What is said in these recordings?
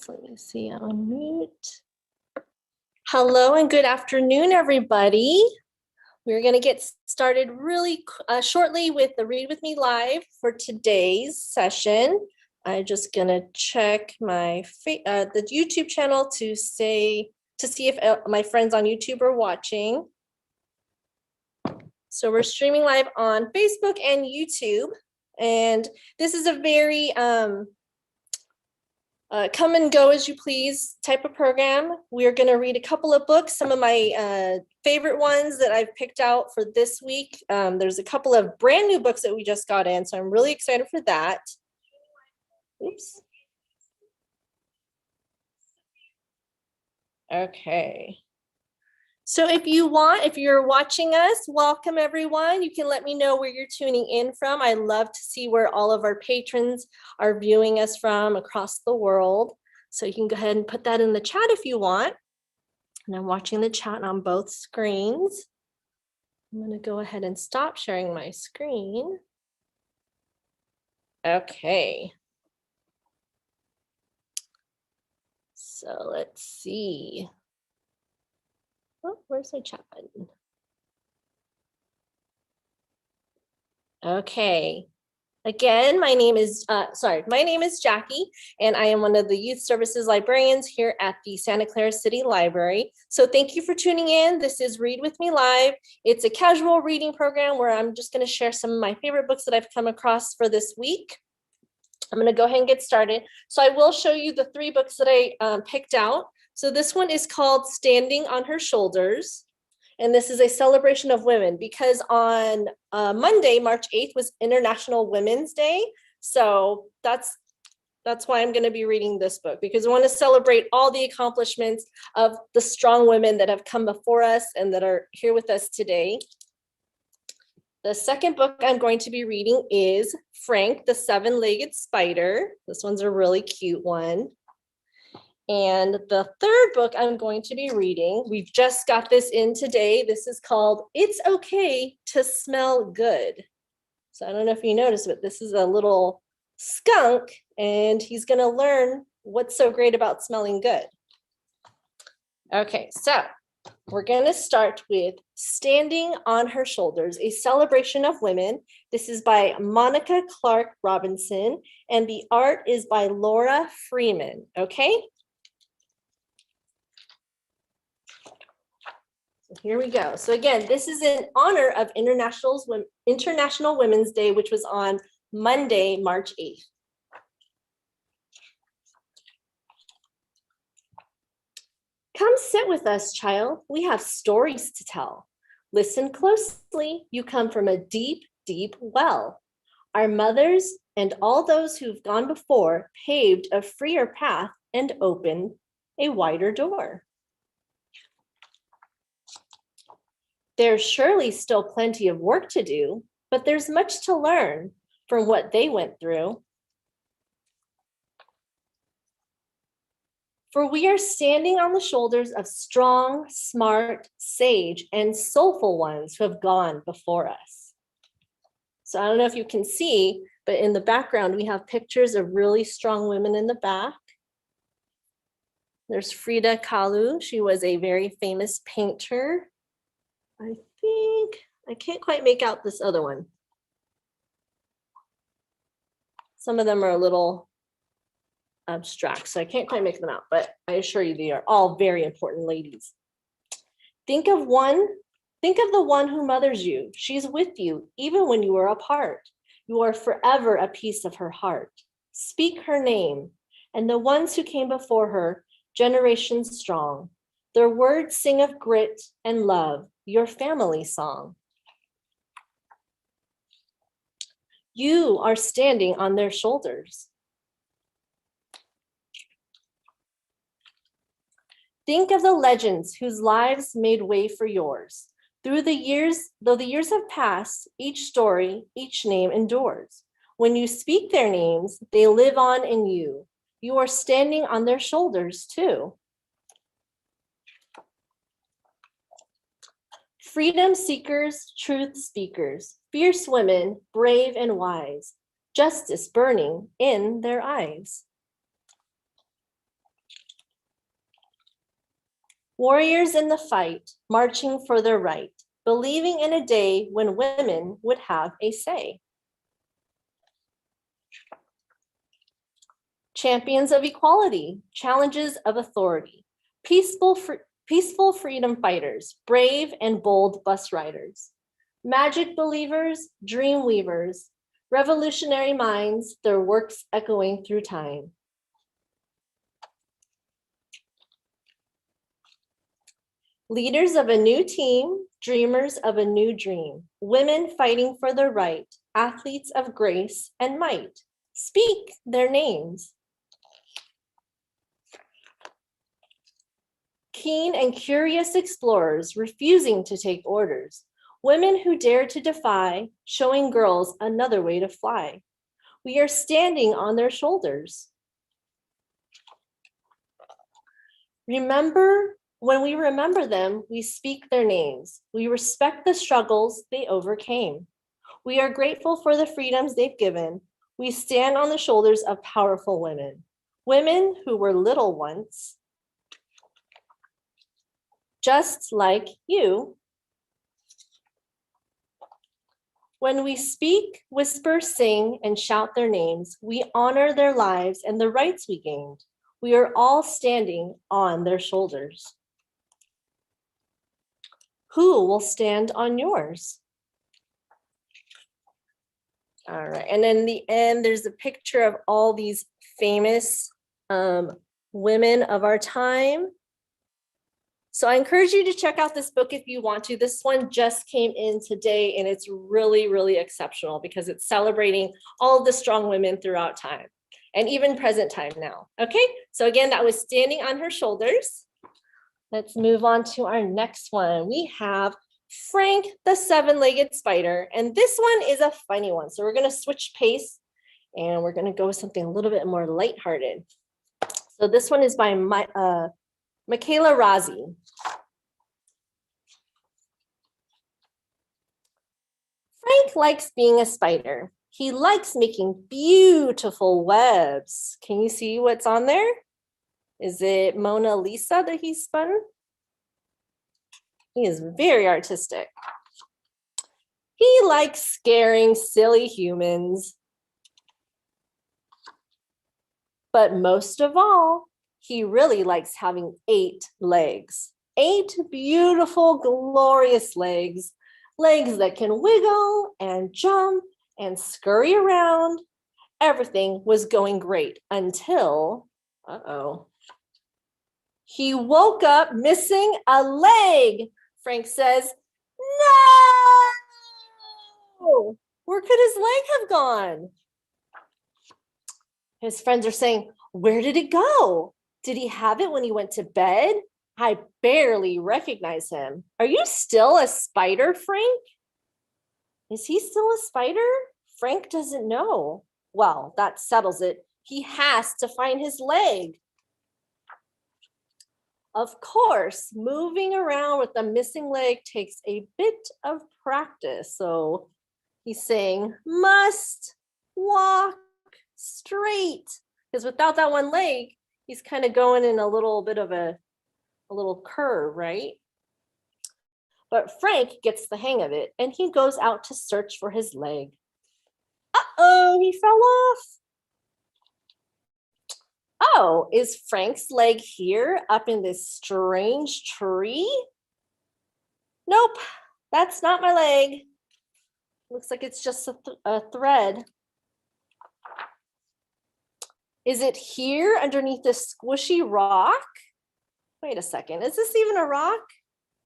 Let me see, unmute. Hello and good afternoon, everybody. We're going to get started really shortly with the Read With Me Live for today's session. I'm just going to check my the YouTube channel to see if my friends on YouTube are watching. So we're streaming live on Facebook and YouTube, and this is a very come and go as you please type of program. We're going to read a couple of books, some of my favorite ones that I've picked out for this week. There's a couple of brand new books that we just got in, so I'm really excited for that. Oops. Okay. So if you're watching us, welcome everyone. You can let me know where you're tuning in from. I love to see where all of our patrons are viewing us from across the world. So you can go ahead and put that in the chat if you want. And I'm watching the chat on both screens. I'm going to go ahead and stop sharing my screen. Okay. So let's see. Oh, where's my chat button? Okay. Again, my name is Jackie, and I am one of the Youth Services Librarians here at the Santa Clara City Library. So thank you for tuning in. This is Read With Me Live. It's a casual reading program where I'm just going to share some of my favorite books that I've come across for this week. I'm going to go ahead and get started. So I will show you the 3 books that I picked out. So this one is called Standing on Her Shoulders. And this is a celebration of women because on Monday, March 8th was International Women's Day. So that's why I'm going to be reading this book, because I want to celebrate all the accomplishments of the strong women that have come before us and that are here with us today. The second book I'm going to be reading is Frank, the Seven-Legged Spider. This one's a really cute one. And the third book I'm going to be reading, we've just got this in today. This is called It's Okay to Smell Good. So I don't know if you noticed, but this is a little skunk, and he's going to learn what's so great about smelling good. Okay, so we're going to start with Standing on Her Shoulders, a celebration of women. This is by Monica Clark Robinson, and the art is by Laura Freeman, okay? So here we go. So again, this is in honor of International Women's Day, which was on Monday, March 8th. Come sit with us, child. We have stories to tell. Listen closely. You come from a deep, deep well. Our mothers and all those who've gone before paved a freer path and opened a wider door. There's surely still plenty of work to do, but there's much to learn from what they went through. For we are standing on the shoulders of strong, smart, sage, and soulful ones who have gone before us. So I don't know if you can see, but in the background, we have pictures of really strong women in the back. There's Frida Kahlo. She was a very famous painter. I think, I can't quite make out this other one. Some of them are a little abstract, so I can't quite make them out, but I assure you they are all very important ladies. Think of the one who mothers you. She's with you, even when you are apart. You are forever a piece of her heart. Speak her name, and the ones who came before her, generations strong. Their words sing of grit and love, your family song. You are standing on their shoulders. Think of the legends whose lives made way for yours. Though the years have passed, each story, each name endures. When you speak their names, they live on in you. You are standing on their shoulders too. Freedom seekers, truth speakers, fierce women, brave and wise, justice burning in their eyes. Warriors in the fight, marching for their right, believing in a day when women would have a say. Champions of equality, challenges of authority, peaceful freedom fighters, brave and bold bus riders, magic believers, dream weavers, revolutionary minds, their works echoing through time. Leaders of a new team, dreamers of a new dream, women fighting for their right, athletes of grace and might. Speak their names. Keen and curious explorers refusing to take orders, women who dare to defy, showing girls another way to fly. We are standing on their shoulders. When we remember them, we speak their names. We respect the struggles they overcame. We are grateful for the freedoms they've given. We stand on the shoulders of powerful women, women who were little once, just like you. When we speak, whisper, sing, and shout their names, we honor their lives and the rights we gained. We are all standing on their shoulders. Who will stand on yours? All right, and in the end, there's a picture of all these famous women of our time. So I encourage you to check out this book if you want to. This one just came in today and it's really, really exceptional because it's celebrating all of the strong women throughout time and even present time now. Okay, so again, that was Standing on Her Shoulders. Let's move on to our next one. We have Frank the Seven-Legged Spider, and this one is a funny one. So we're gonna switch pace and we're gonna go with something a little bit more lighthearted. So this one is by Michaela Razi. Frank likes being a spider. He likes making beautiful webs. Can you see what's on there? Is it Mona Lisa that he spun? He is very artistic. He likes scaring silly humans. But most of all, he really likes having 8 legs. 8 beautiful, glorious legs. Legs that can wiggle and jump and scurry around. Everything was going great until, he woke up missing a leg. Frank says, no! Where could his leg have gone? His friends are saying, where did it go? Did he have it when he went to bed? I barely recognize him. Are you still a spider, Frank? Is he still a spider? Frank doesn't know. Well, that settles it. He has to find his leg. Of course, moving around with a missing leg takes a bit of practice. So he's saying, must walk straight. Because without that one leg, he's kind of going in a little bit of a little curve, right? But Frank gets the hang of it and he goes out to search for his leg. Uh-oh, he fell off. Oh, is Frank's leg here up in this strange tree? Nope, that's not my leg. Looks like it's just a thread. Is it here underneath this squishy rock? Wait a second, is this even a rock?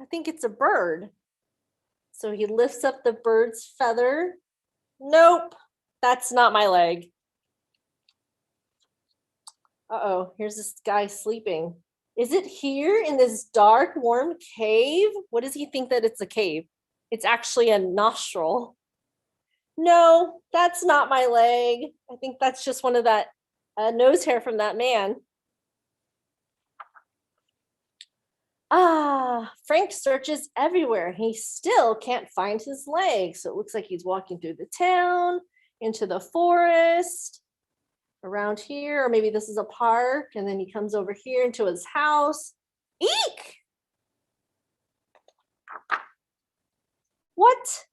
I think it's a bird. So he lifts up the bird's feather. Nope, that's not my leg. Uh-oh, here's this guy sleeping. Is it here in this dark, warm cave? What does he think that it's a cave? It's actually a nostril. No, that's not my leg. I think that's just one of that nose hair from that man. Frank searches everywhere. He still can't find his leg. So it looks like he's walking through the town, into the forest, around here, or maybe this is a park, and then he comes over here into his house. Eek! What?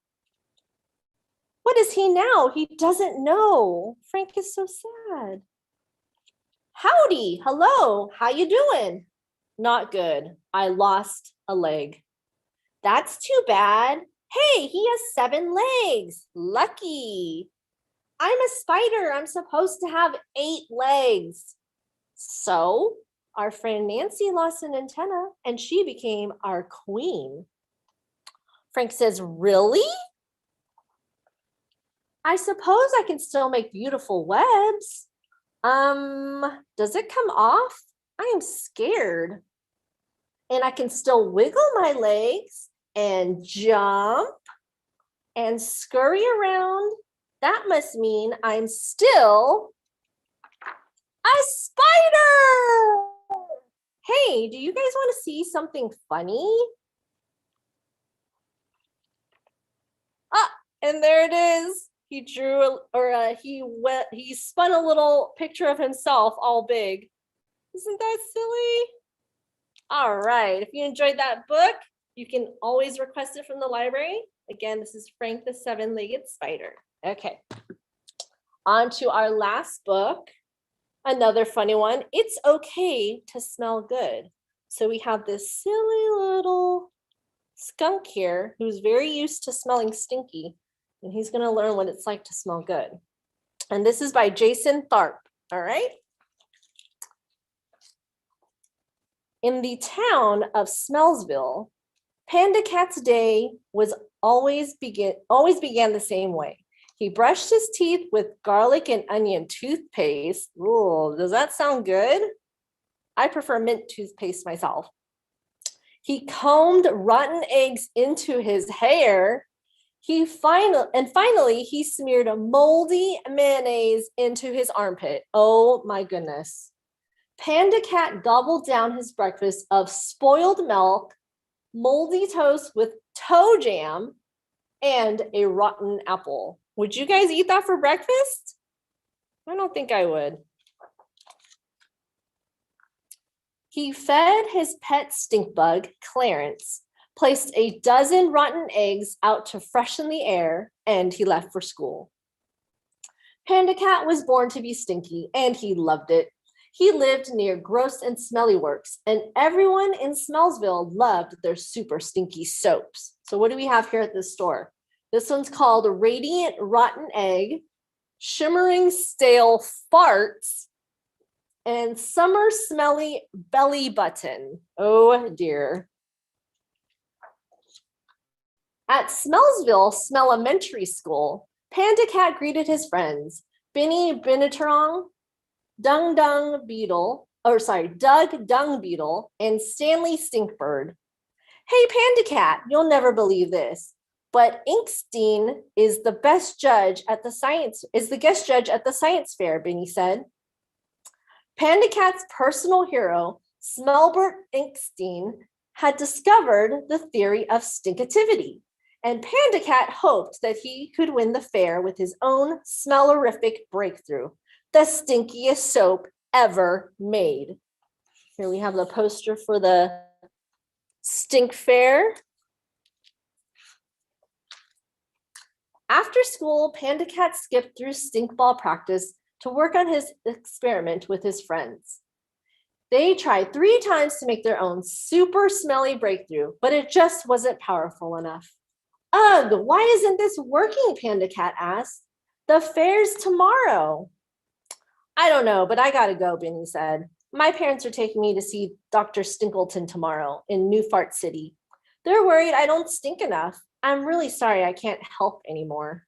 What is he now? He doesn't know. Frank is so sad. Howdy, hello, how you doing? Not good. I lost a leg. That's too bad. Hey, he has 7 legs. Lucky. I'm a spider. I'm supposed to have 8 legs. So our friend Nancy lost an antenna and she became our queen. Frank says, really? I suppose I can still make beautiful webs. Does it come off? I am scared. And I can still wiggle my legs and jump and scurry around. That must mean I'm still a spider. Hey, do you guys want to see something funny? Ah, and there it is. He drew, he spun a little picture of himself all big. Isn't that silly? All right, if you enjoyed that book, you can always request it from the library. Again, this is Frank the Seven-Legged Spider. Okay, on to our last book, another funny one. It's okay to smell good. So we have this silly little skunk here who's very used to smelling stinky, and he's gonna learn what it's like to smell good. And this is by Jason Tharp, all right? In the town of Smellsville, Panda Cat's day was always began the same way. He brushed his teeth with garlic and onion toothpaste. Ooh, does that sound good? I prefer mint toothpaste myself. He combed rotten eggs into his hair. Finally, he smeared a moldy mayonnaise into his armpit. Oh my goodness. Panda Cat gobbled down his breakfast of spoiled milk, moldy toast with toe jam, and a rotten apple. Would you guys eat that for breakfast? I don't think I would. He fed his pet stink bug, Clarence, placed a dozen rotten eggs out to freshen the air, and he left for school. Panda Cat was born to be stinky, and he loved it. He lived near Gross and Smelly Works, and everyone in Smellsville loved their super stinky soaps. So what do we have here at this store? This one's called Radiant Rotten Egg, Shimmering Stale Farts, and Summer Smelly Belly Button. Oh dear. At Smellsville Smellementary School, Panda Cat greeted his friends, Benny Benetrong, Doug Dung Beetle, and Stanley Stinkbird. Hey, Panda Cat, you'll never believe this, but Inkstein is the guest judge at the science fair, Benny said. Panda Cat's personal hero, Smellbert Inkstein, had discovered the theory of stinkativity, and Panda Cat hoped that he could win the fair with his own smellerific breakthrough, the stinkiest soap ever made. Here we have the poster for the Stink Fair. After school, Panda Cat skipped through stink ball practice to work on his experiment with his friends. They tried 3 times to make their own super smelly breakthrough, but it just wasn't powerful enough. Ugh, why isn't this working? Panda Cat asked. The fair's tomorrow. I don't know, but I gotta go, Benny said. My parents are taking me to see Dr. Stinkleton tomorrow in New Fart City. They're worried I don't stink enough. I'm really sorry I can't help anymore.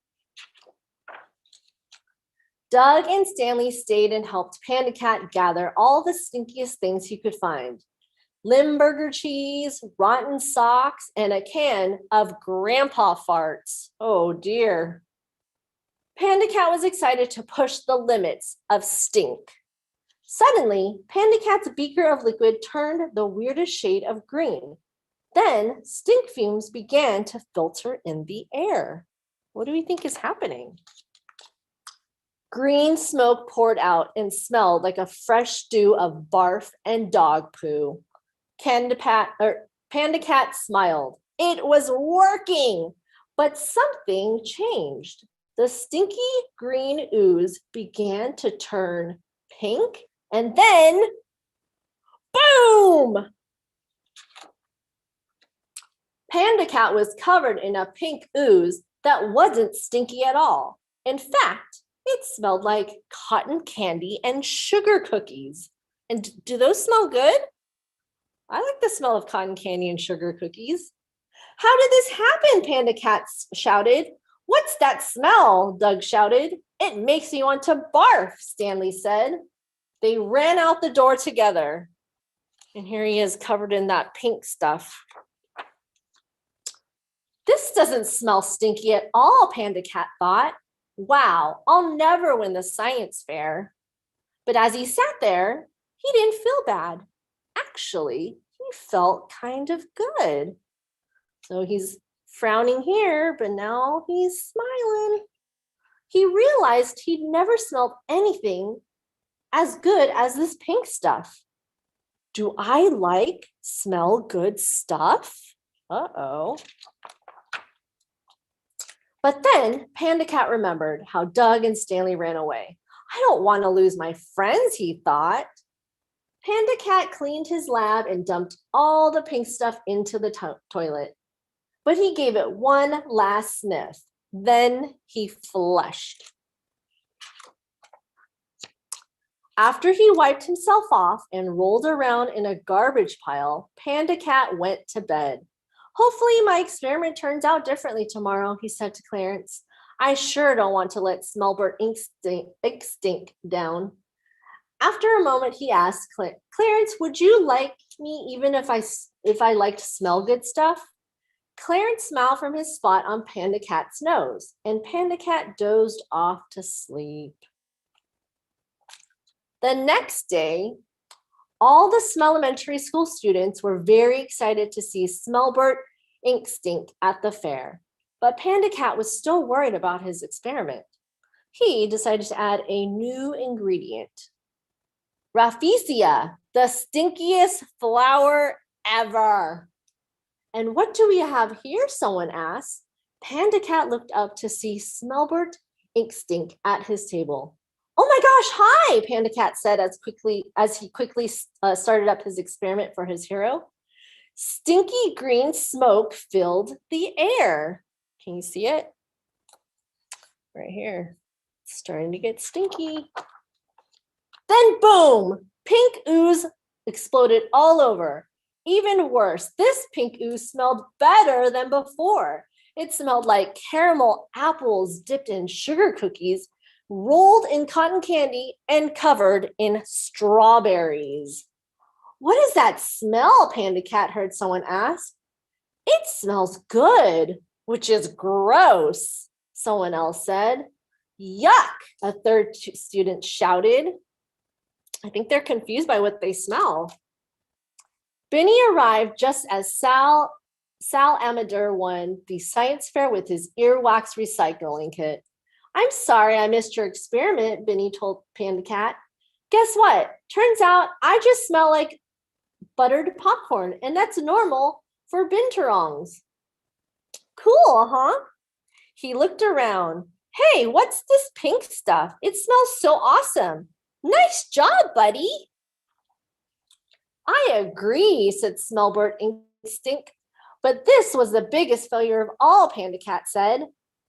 Doug and Stanley stayed and helped Panda Cat gather all the stinkiest things he could find. Limburger cheese, rotten socks, and a can of grandpa farts. Oh dear. Panda Cat was excited to push the limits of stink. Suddenly, Panda Cat's beaker of liquid turned the weirdest shade of green. Then stink fumes began to filter in the air. What do we think is happening? Green smoke poured out and smelled like a fresh stew of barf and dog poo. Panda Cat smiled. It was working. But something changed. The stinky green ooze began to turn pink, and then boom! Panda Cat was covered in a pink ooze that wasn't stinky at all. In fact, it smelled like cotton candy and sugar cookies. And do those smell good? I like the smell of cotton candy and sugar cookies. How did this happen? Panda Cat shouted. What's that smell? Doug shouted. It makes me want to barf, Stanley said. They ran out the door together. And here he is covered in that pink stuff. This doesn't smell stinky at all, Panda Cat thought. Wow, I'll never win the science fair. But as he sat there, he didn't feel bad. Actually, he felt kind of good. So he's frowning here, but now he's smiling. He realized he'd never smelled anything as good as this pink stuff. Do I smell good stuff? Uh-oh. But then Panda Cat remembered how Doug and Stanley ran away. I don't want to lose my friends, he thought. Panda Cat cleaned his lab and dumped all the pink stuff into the toilet. But he gave it one last sniff. Then he flushed. After he wiped himself off and rolled around in a garbage pile, Panda Cat went to bed. Hopefully my experiment turns out differently tomorrow, he said to Clarence. I sure don't want to let Smellbert ink stink down. After a moment, he asked Clarence, would you like me even if I liked smell good stuff? Clarence smiled from his spot on Panda Cat's nose, and Panda Cat dozed off to sleep. The next day, all the Smellementary School students were very excited to see Smellbert ink stink at the fair, but Panda Cat was still worried about his experiment. He decided to add a new ingredient. Rafflesia, the stinkiest flower ever. And what do we have here? Someone asked. Panda Cat looked up to see Smellbert ink stink at his table. Oh my gosh, hi, Panda Cat said as he quickly started up his experiment for his hero. Stinky green smoke filled the air. Can you see it? Right here. It's starting to get stinky. Then boom, pink ooze exploded all over. Even worse, this pink ooze smelled better than before. It smelled like caramel apples dipped in sugar cookies, rolled in cotton candy, and covered in strawberries. What is that smell? Panda Cat heard someone ask. It smells good, which is gross, someone else said. Yuck, a third student shouted. I think they're confused by what they smell. Benny arrived just as Sal Amador won the science fair with his earwax recycling kit. I'm sorry I missed your experiment, Benny told Panda Cat. Guess what? Turns out I just smell like buttered popcorn, and that's normal for binturongs. Cool, huh? He looked around. Hey, what's this pink stuff? It smells so awesome. Nice job, buddy. I agree, said Smellbert Instinct. But this was the biggest failure of all, Panda Cat said.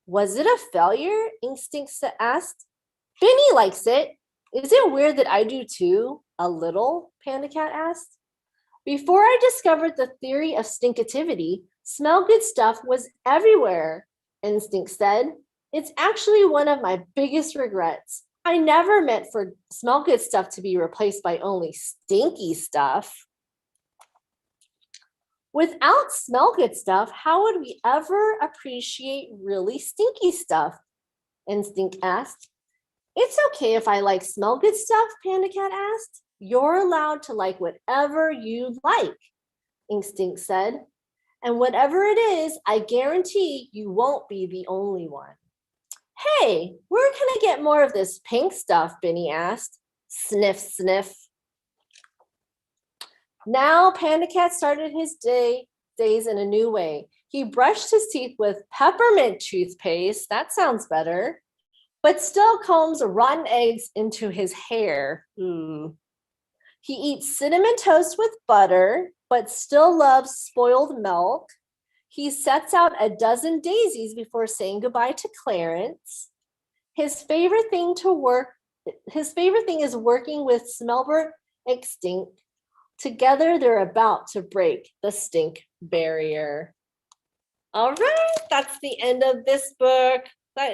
Was it a failure? Instinct asked. Benny likes it. Is it weird that I do too? A little, Panda Cat asked. Before I discovered the theory of stinkativity, smell good stuff was everywhere, Instinct said. It's actually one of my biggest regrets. I never meant for smell good stuff to be replaced by only stinky stuff. Without smell good stuff, how would we ever appreciate really stinky stuff? Instinct asked. It's okay if I like smell good stuff, Panda Cat asked. You're allowed to like whatever you like, Instinct said. And whatever it is, I guarantee you won't be the only one. Hey, where can I get more of this pink stuff? Benny asked. Sniff, sniff. Now Panda Cat started his days in a new way. He brushed his teeth with peppermint toothpaste. That sounds better. But still combs rotten eggs into his hair. He eats cinnamon toast with butter, but still loves spoiled milk. He sets out a dozen daisies before saying goodbye to Clarence. His favorite thing is working with Smelbert Extinct. Together, they're about to break the stink barrier. All right, that's the end of this book. That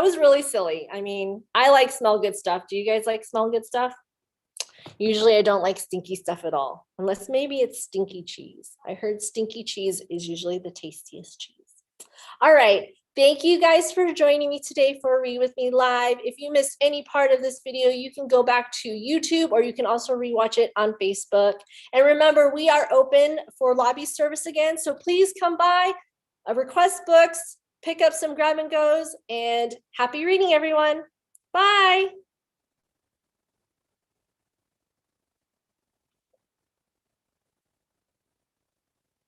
was really silly. I mean, I like smell good stuff. Do you guys like smell good stuff? Usually I don't like stinky stuff at all, unless maybe it's stinky cheese. I heard stinky cheese is usually the tastiest cheese. All right. Thank you guys for joining me today for Read With Me Live. If you missed any part of this video, you can go back to YouTube or you can also rewatch it on Facebook. And remember, we are open for lobby service again. So please come by, request books, pick up some grab and goes, and happy reading, everyone. Bye.